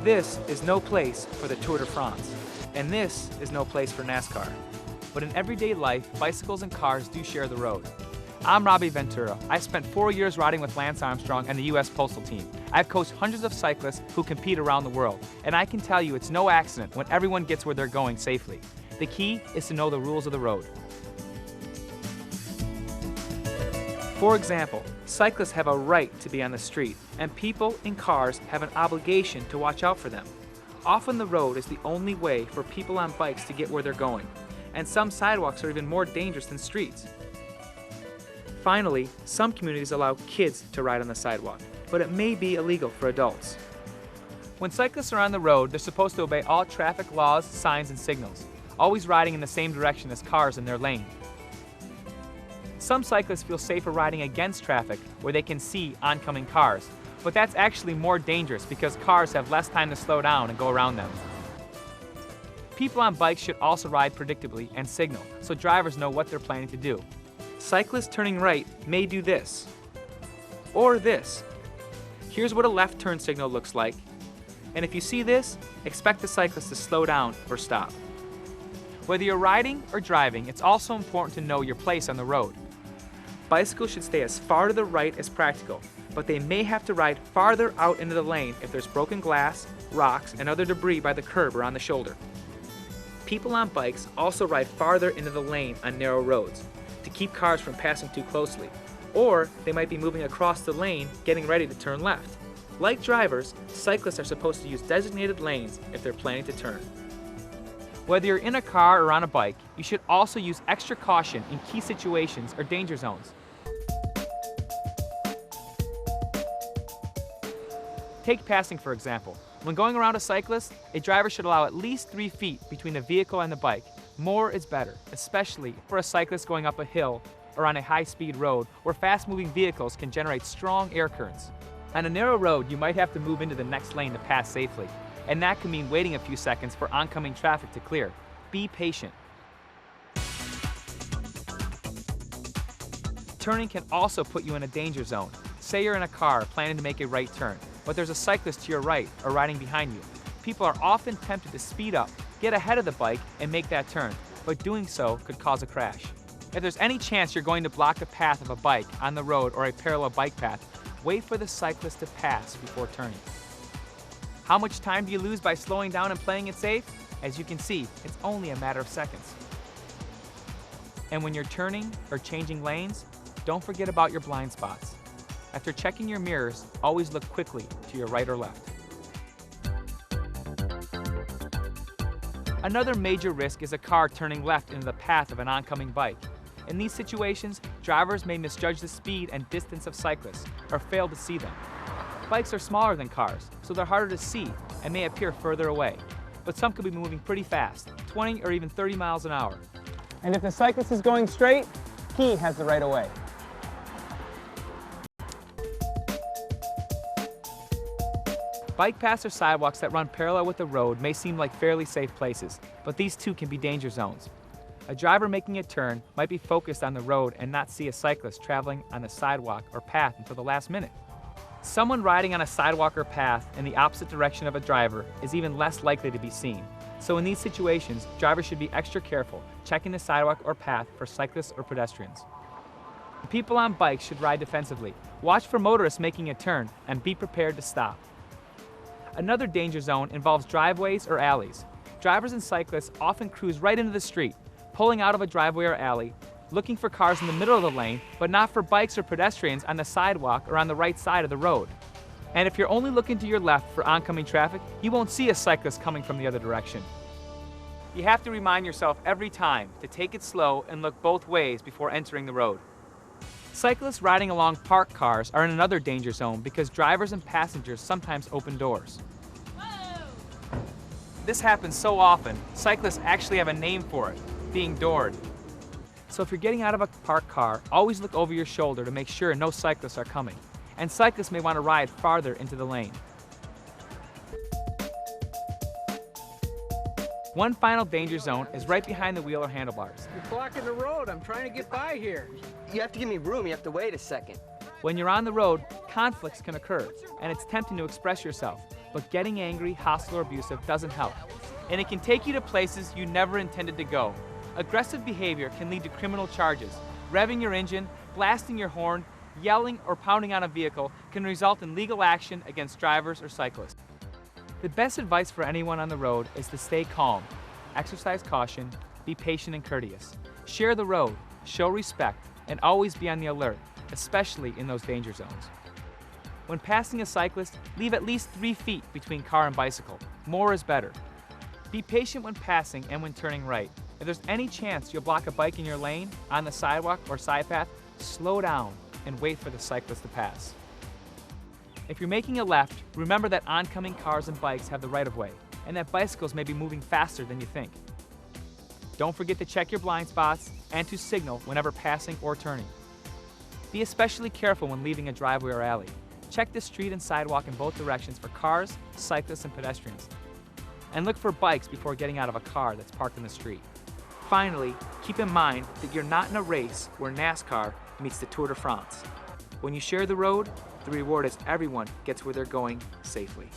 This is no place for the Tour de France, and this is no place for NASCAR. But in everyday life, bicycles and cars do share the road. I'm Robbie Ventura. I spent 4 years riding with Lance Armstrong and the U.S. Postal Team. I've coached hundreds of cyclists who compete around the world, and I can tell you it's no accident when everyone gets where they're going safely. The key is to know the rules of the road. For example, cyclists have a right to be on the street, and people in cars have an obligation to watch out for them. Often the road is the only way for people on bikes to get where they're going, and some sidewalks are even more dangerous than streets. Finally, some communities allow kids to ride on the sidewalk, but it may be illegal for adults. When cyclists are on the road, they're supposed to obey all traffic laws, signs, and signals, always riding in the same direction as cars in their lane. Some cyclists feel safer riding against traffic where they can see oncoming cars, but that's actually more dangerous because cars have less time to slow down and go around them. People on bikes should also ride predictably and signal so drivers know what they're planning to do. Cyclists turning right may do this, or this. Here's what a left turn signal looks like, and if you see this, expect the cyclist to slow down or stop. Whether you're riding or driving, it's also important to know your place on the road. Bicycles should stay as far to the right as practical, but they may have to ride farther out into the lane if there's broken glass, rocks, and other debris by the curb or on the shoulder. People on bikes also ride farther into the lane on narrow roads to keep cars from passing too closely, or they might be moving across the lane getting ready to turn left. Like drivers, cyclists are supposed to use designated lanes if they're planning to turn. Whether you're in a car or on a bike, you should also use extra caution in key situations or danger zones. Take passing, for example. When going around a cyclist, a driver should allow at least 3 feet between the vehicle and the bike. More is better, especially for a cyclist going up a hill or on a high-speed road where fast-moving vehicles can generate strong air currents. On a narrow road, you might have to move into the next lane to pass safely, and that can mean waiting a few seconds for oncoming traffic to clear. Be patient. Turning can also put you in a danger zone. Say you're in a car planning to make a right turn, but there's a cyclist to your right or riding behind you. People are often tempted to speed up, get ahead of the bike, and make that turn, but doing so could cause a crash. If there's any chance you're going to block the path of a bike on the road or a parallel bike path, wait for the cyclist to pass before turning. How much time do you lose by slowing down and playing it safe? As you can see, it's only a matter of seconds. And when you're turning or changing lanes, don't forget about your blind spots. After checking your mirrors, always look quickly to your right or left. Another major risk is a car turning left into the path of an oncoming bike. In these situations, drivers may misjudge the speed and distance of cyclists or fail to see them. Bikes are smaller than cars, so they're harder to see and may appear further away. But some could be moving pretty fast, 20 or even 30 miles an hour. And if the cyclist is going straight, he has the right of way. Bike paths or sidewalks that run parallel with the road may seem like fairly safe places, but these too can be danger zones. A driver making a turn might be focused on the road and not see a cyclist traveling on the sidewalk or path until the last minute. Someone riding on a sidewalk or path in the opposite direction of a driver is even less likely to be seen. So in these situations, drivers should be extra careful, checking the sidewalk or path for cyclists or pedestrians. People on bikes should ride defensively. Watch for motorists making a turn and be prepared to stop. Another danger zone involves driveways or alleys. Drivers and cyclists often cruise right into the street, pulling out of a driveway or alley, looking for cars in the middle of the lane, but not for bikes or pedestrians on the sidewalk or on the right side of the road. And if you're only looking to your left for oncoming traffic, you won't see a cyclist coming from the other direction. You have to remind yourself every time to take it slow and look both ways before entering the road. Cyclists riding along parked cars are in another danger zone because drivers and passengers sometimes open doors. Whoa! This happens so often, cyclists actually have a name for it, being doored. So if you're getting out of a parked car, always look over your shoulder to make sure no cyclists are coming. And cyclists may want to ride farther into the lane. One final danger zone is right behind the wheel or handlebars. You're blocking the road. I'm trying to get by here. You have to give me room. You have to wait a second. When you're on the road, Conflicts can occur, and it's tempting to express yourself, but getting angry, hostile, or abusive doesn't help. And it can take you to places you never intended to go. Aggressive behavior can lead to criminal charges. Revving your engine, blasting your horn, yelling, or pounding on a vehicle can result in legal action against drivers or cyclists. The best advice for anyone on the road is to stay calm, exercise caution, be patient and courteous. Share the road, show respect, and always be on the alert, especially in those danger zones. When passing a cyclist, leave at least 3 feet between car and bicycle. More is better. Be patient when passing and when turning right. If there's any chance you'll block a bike in your lane, on the sidewalk or side path, slow down and wait for the cyclist to pass. If you're making a left, remember that oncoming cars and bikes have the right of way, and that bicycles may be moving faster than you think. Don't forget to check your blind spots and to signal whenever passing or turning. Be especially careful when leaving a driveway or alley. Check the street and sidewalk in both directions for cars, cyclists, and pedestrians. And look for bikes before getting out of a car that's parked in the street. Finally, keep in mind that you're not in a race where NASCAR meets the Tour de France. When you share the road, the reward is everyone gets where they're going safely.